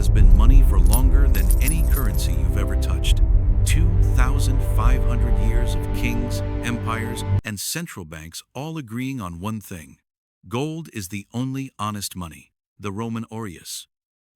has been money for longer than any currency you've ever touched. 2,500 years of kings, empires, and central banks all agreeing on one thing. Gold is the only honest money. The Roman aureus,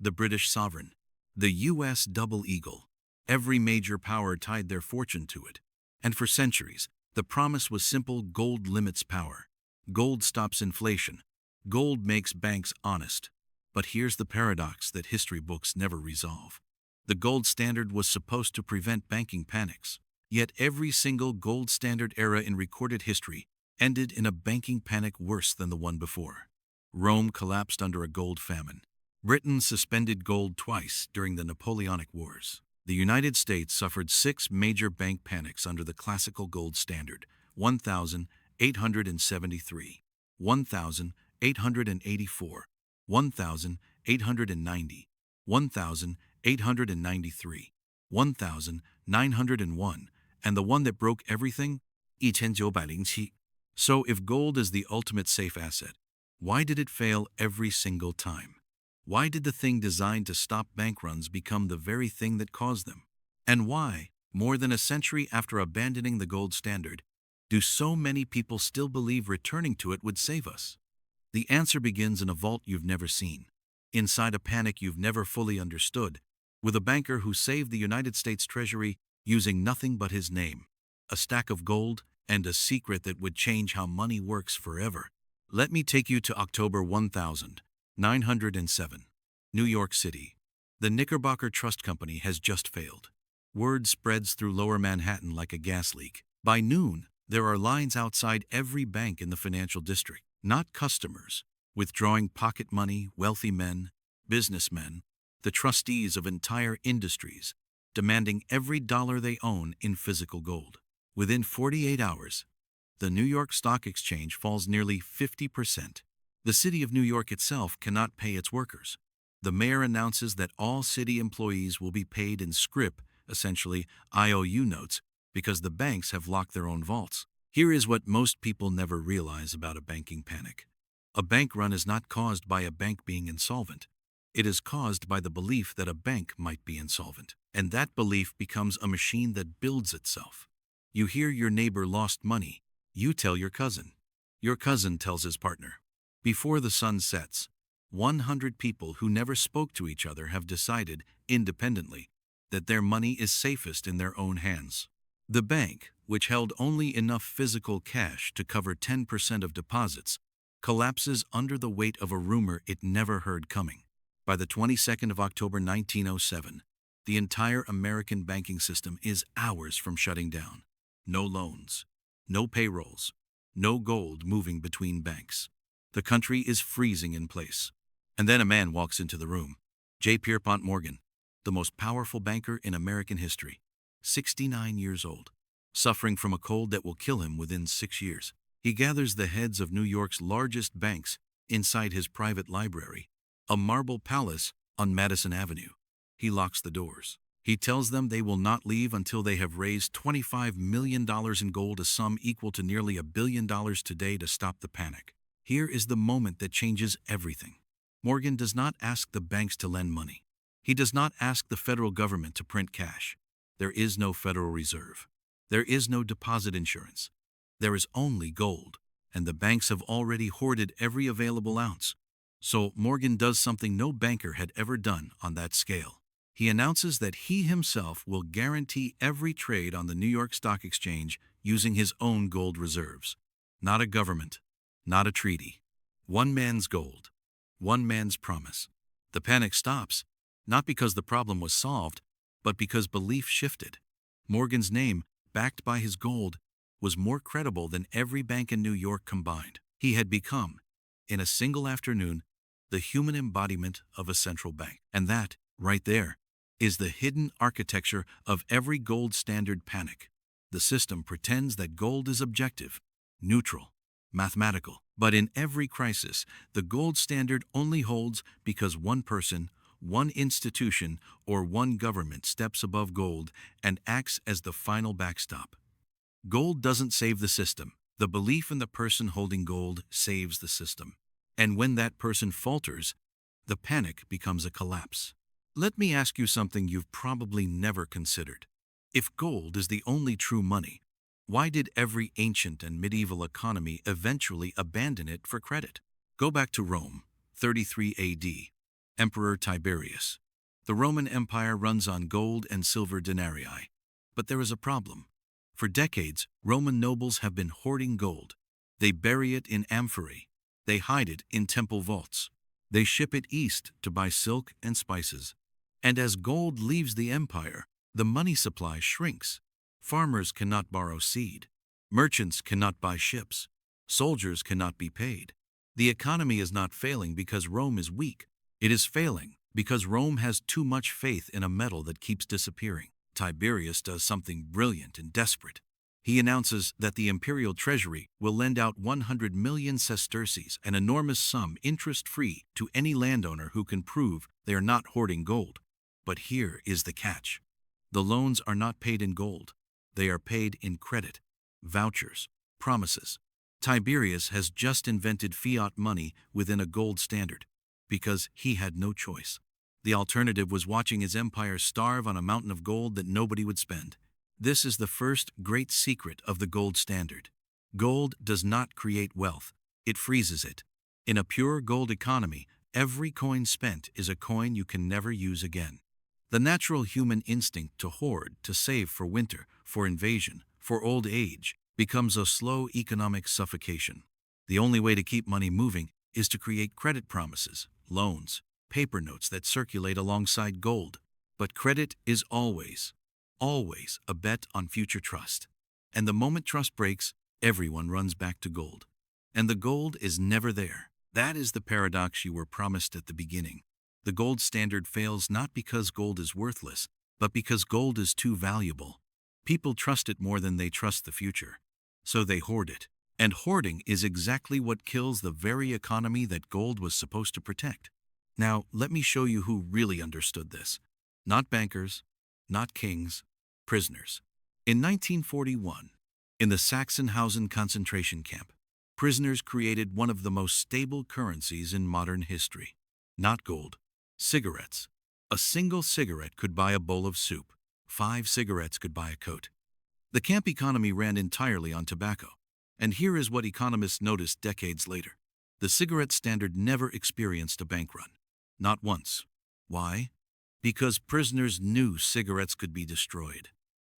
the British sovereign, the US double eagle. Every major power tied their fortune to it. And for centuries, the promise was simple: gold limits power. Gold stops inflation. Gold makes banks honest. But here's the paradox that history books never resolve. The gold standard was supposed to prevent banking panics. Yet every single gold standard era in recorded history ended in a banking panic worse than the one before. Rome collapsed under a gold famine. Britain suspended gold twice during the Napoleonic Wars. The United States suffered 6 major bank panics under the classical gold standard: 1,873, 1,884, 1,890, 1,893, 1,901, and the one that broke everything, 1907. So if gold is the ultimate safe asset, why did it fail every single time? Why did the thing designed to stop bank runs become the very thing that caused them? And why, more than a century after abandoning the gold standard, do so many people still believe returning to it would save us? The answer begins in a vault you've never seen, inside a panic you've never fully understood, with a banker who saved the United States Treasury using nothing but his name, a stack of gold, and a secret that would change how money works forever. Let me take you to October 1907, New York City. The Knickerbocker Trust Company has just failed. Word spreads through lower Manhattan like a gas leak. By noon, there are lines outside every bank in the financial district. Not customers, withdrawing pocket money, wealthy men, businessmen, the trustees of entire industries, demanding every dollar they own in physical gold. Within 48 hours, the New York Stock Exchange falls nearly 50%. The city of New York itself cannot pay its workers. The mayor announces that all city employees will be paid in scrip, essentially IOU notes, because the banks have locked their own vaults. Here is what most people never realize about a banking panic. A bank run is not caused by a bank being insolvent. It is caused by the belief that a bank might be insolvent. And that belief becomes a machine that builds itself. You hear your neighbor lost money. You tell your cousin. Your cousin tells his partner. Before the sun sets, 100 people who never spoke to each other have decided, independently, that their money is safest in their own hands. The bank, which held only enough physical cash to cover 10% of deposits, collapses under the weight of a rumor it never heard coming. By the 22nd of October 1907, the entire American banking system is hours from shutting down. No loans, no payrolls, no gold moving between banks. The country is freezing in place. And then a man walks into the room. J. Pierpont Morgan, the most powerful banker in American history, 69 years old, suffering from a cold that will kill him within 6 years. He gathers the heads of New York's largest banks inside his private library, a marble palace on Madison Avenue. He locks the doors. He tells them they will not leave until they have raised $25 million in gold, a sum equal to nearly $1 billion today, to stop the panic. Here is the moment that changes everything. Morgan does not ask the banks to lend money. He does not ask the federal government to print cash. There is no Federal Reserve. There is no deposit insurance. There is only gold, and the banks have already hoarded every available ounce. So Morgan does something no banker had ever done on that scale. He announces that he himself will guarantee every trade on the New York Stock Exchange using his own gold reserves. Not a government, not a treaty. One man's gold, one man's promise. The panic stops, not because the problem was solved, but because belief shifted. Morgan's name, backed by his gold, was more credible than every bank in New York combined. He had become, in a single afternoon, the human embodiment of a central bank. And that, right there, is the hidden architecture of every gold standard panic. The system pretends that gold is objective, neutral, mathematical. But in every crisis, the gold standard only holds because one person, one institution, or one government steps above gold and acts as the final backstop. Gold doesn't save the system. The belief in the person holding gold saves the system. And when that person falters, the panic becomes a collapse. Let me ask you something you've probably never considered. If gold is the only true money, why did every ancient and medieval economy eventually abandon it for credit? Go back to Rome, 33 AD. Emperor Tiberius. The Roman Empire runs on gold and silver denarii. But there is a problem. For decades, Roman nobles have been hoarding gold. They bury it in amphorae. They hide it in temple vaults. They ship it east to buy silk and spices. And as gold leaves the empire, the money supply shrinks. Farmers cannot borrow seed. Merchants cannot buy ships. Soldiers cannot be paid. The economy is not failing because Rome is weak. It is failing because Rome has too much faith in a metal that keeps disappearing. Tiberius does something brilliant and desperate. He announces that the imperial treasury will lend out 100 million sesterces, an enormous sum interest-free, to any landowner who can prove they are not hoarding gold. But here is the catch. The loans are not paid in gold. They are paid in credit, vouchers, promises. Tiberius has just invented fiat money within a gold standard, because he had no choice. The alternative was watching his empire starve on a mountain of gold that nobody would spend. This is the first great secret of the gold standard. Gold does not create wealth, it freezes it. In a pure gold economy, every coin spent is a coin you can never use again. The natural human instinct to hoard, to save for winter, for invasion, for old age, becomes a slow economic suffocation. The only way to keep money moving is to create credit promises, loans, paper notes that circulate alongside gold. But credit is always a bet on future trust. And the moment trust breaks, everyone runs back to gold. And the gold is never there. That is the paradox you were promised at the beginning. The gold standard fails not because gold is worthless, but because gold is too valuable. People trust it more than they trust the future. So they hoard it. And hoarding is exactly what kills the very economy that gold was supposed to protect. Now, let me show you who really understood this. Not bankers, not kings, prisoners. In 1941, in the Sachsenhausen concentration camp, prisoners created one of the most stable currencies in modern history. Not gold, cigarettes. A single cigarette could buy a bowl of soup. 5 cigarettes could buy a coat. The camp economy ran entirely on tobacco. And here is what economists noticed decades later. The cigarette standard never experienced a bank run. Not once. Why? Because prisoners knew cigarettes could be destroyed,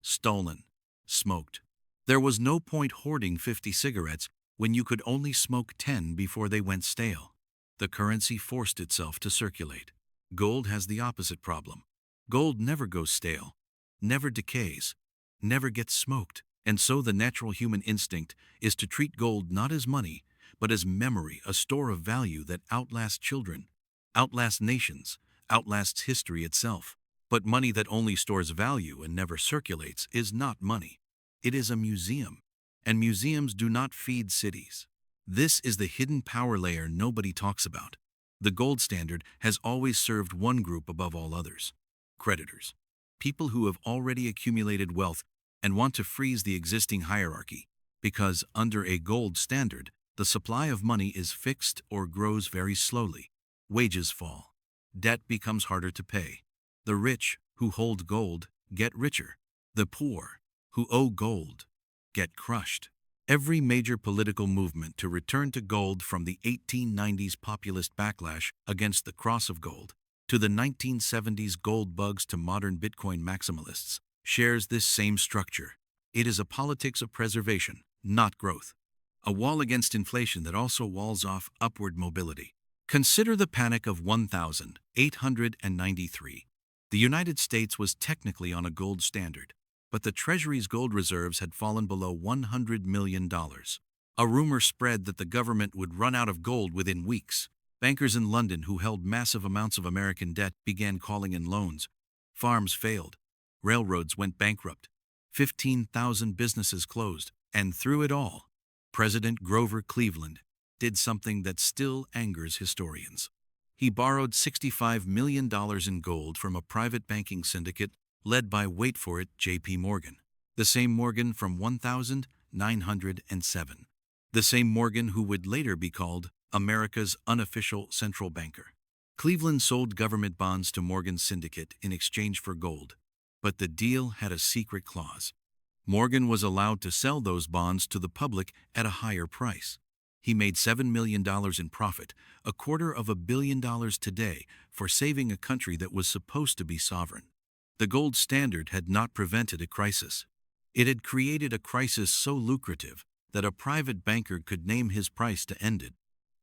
stolen, smoked. There was no point hoarding 50 cigarettes when you could only smoke 10 before they went stale. The currency forced itself to circulate. Gold has the opposite problem. Gold never goes stale, never decays, never gets smoked. And so the natural human instinct is to treat gold not as money, but as memory, a store of value that outlasts children, outlasts nations, outlasts history itself. But money that only stores value and never circulates is not money. It is a museum. And museums do not feed cities. This is the hidden power layer nobody talks about. The gold standard has always served one group above all others: creditors. People who have already accumulated wealth and want to freeze the existing hierarchy, because under a gold standard, the supply of money is fixed or grows very slowly. Wages fall. Debt becomes harder to pay. The rich, who hold gold, get richer. The poor, who owe gold, get crushed. Every major political movement to return to gold, from the 1890s populist backlash against the cross of gold, to the 1970s gold bugs, to modern Bitcoin maximalists, shares this same structure. It is a politics of preservation, not growth. A wall against inflation that also walls off upward mobility. Consider the Panic of 1893. The United States was technically on a gold standard, but the Treasury's gold reserves had fallen below $100 million. A rumor spread that the government would run out of gold within weeks. Bankers in London who held massive amounts of American debt began calling in loans. Farms failed. Railroads went bankrupt. 15,000 businesses closed. And through it all, President Grover Cleveland did something that still angers historians. He borrowed $65 million in gold from a private banking syndicate led by, wait for it, J.P. Morgan. The same Morgan from 1907. The same Morgan who would later be called America's unofficial central banker. Cleveland sold government bonds to Morgan's syndicate in exchange for gold, but the deal had a secret clause. Morgan was allowed to sell those bonds to the public at a higher price. He made $7 million in profit, $250 million today, for saving a country that was supposed to be sovereign. The gold standard had not prevented a crisis. It had created a crisis so lucrative that a private banker could name his price to end it.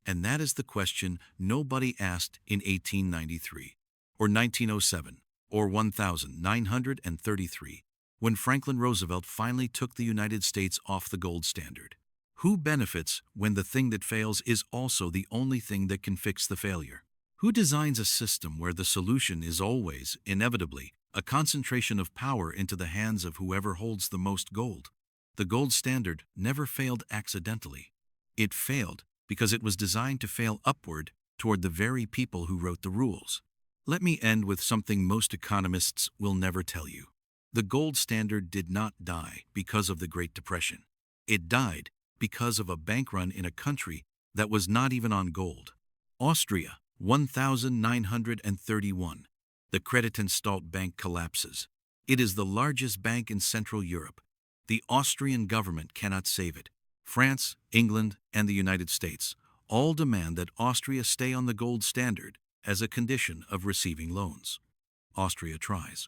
And that is the question nobody asked in 1893, or 1907, or 1933, when Franklin Roosevelt finally took the United States off the gold standard. Who benefits when the thing that fails is also the only thing that can fix the failure? Who designs a system where the solution is always, inevitably, a concentration of power into the hands of whoever holds the most gold? The gold standard never failed accidentally. It failed because it was designed to fail upward toward the very people who wrote the rules. Let me end with something most economists will never tell you. The gold standard did not die because of the Great Depression. It died because of a bank run in a country that was not even on gold. Austria, 1931. The Creditanstalt Bank collapses. It is the largest bank in Central Europe. The Austrian government cannot save it. France, England, and the United States all demand that Austria stay on the gold standard as a condition of receiving loans. Austria tries.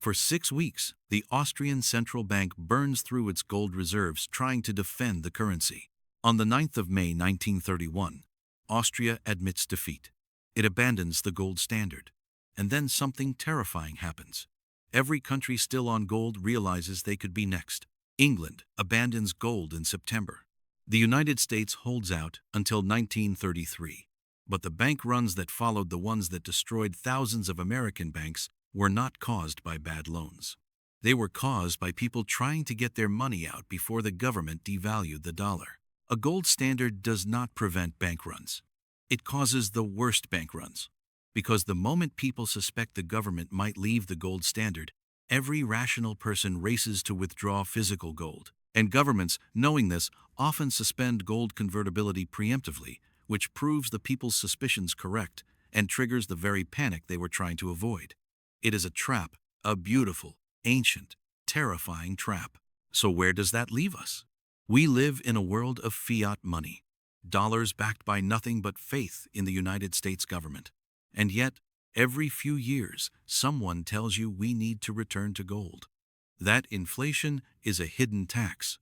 For 6 weeks, the Austrian central bank burns through its gold reserves trying to defend the currency. On the 9th of May 1931, Austria admits defeat. It abandons the gold standard. And then something terrifying happens. Every country still on gold realizes they could be next. England abandons gold in September. The United States holds out until 1933. But the bank runs that followed the ones that destroyed thousands of American banks were not caused by bad loans. They were caused by people trying to get their money out before the government devalued the dollar. A gold standard does not prevent bank runs. It causes the worst bank runs. Because the moment people suspect the government might leave the gold standard, every rational person races to withdraw physical gold. And governments, knowing this, often suspend gold convertibility preemptively, which proves the people's suspicions correct and triggers the very panic they were trying to avoid. It is a trap, a beautiful, ancient, terrifying trap. So where does that leave us? We live in a world of fiat money, dollars backed by nothing but faith in the United States government. And yet, every few years, someone tells you we need to return to gold. That inflation is a hidden tax.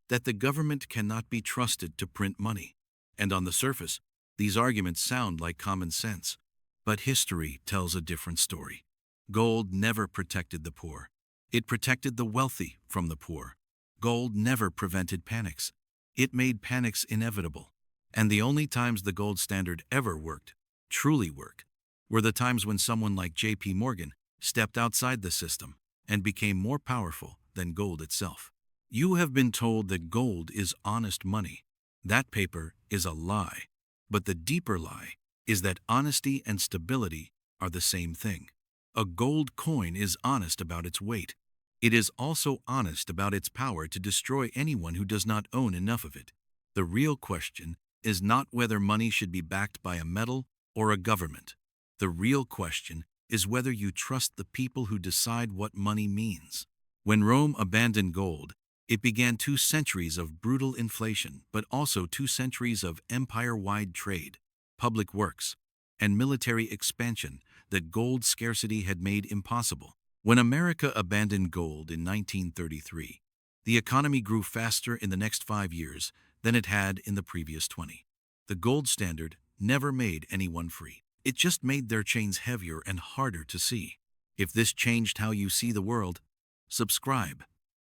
That the government cannot be trusted to print money. And on the surface, these arguments sound like common sense. But history tells a different story. Gold never protected the poor. It protected the wealthy from the poor. Gold never prevented panics. It made panics inevitable. And the only times the gold standard ever worked, truly worked, were the times when someone like J.P. Morgan stepped outside the system and became more powerful than gold itself. You have been told that gold is honest money. That paper is a lie. But the deeper lie is that honesty and stability are the same thing. A gold coin is honest about its weight. It is also honest about its power to destroy anyone who does not own enough of it. The real question is not whether money should be backed by a metal or a government. The real question is whether you trust the people who decide what money means. When Rome abandoned gold, it began 2 centuries of brutal inflation, but also 2 centuries of empire-wide trade, public works, and military expansion that gold scarcity had made impossible. When America abandoned gold in 1933, the economy grew faster in the next 5 years than it had in the previous 20. The gold standard never made anyone free. It just made their chains heavier and harder to see. If this changed how you see the world, subscribe.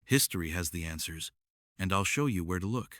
History has the answers, and I'll show you where to look.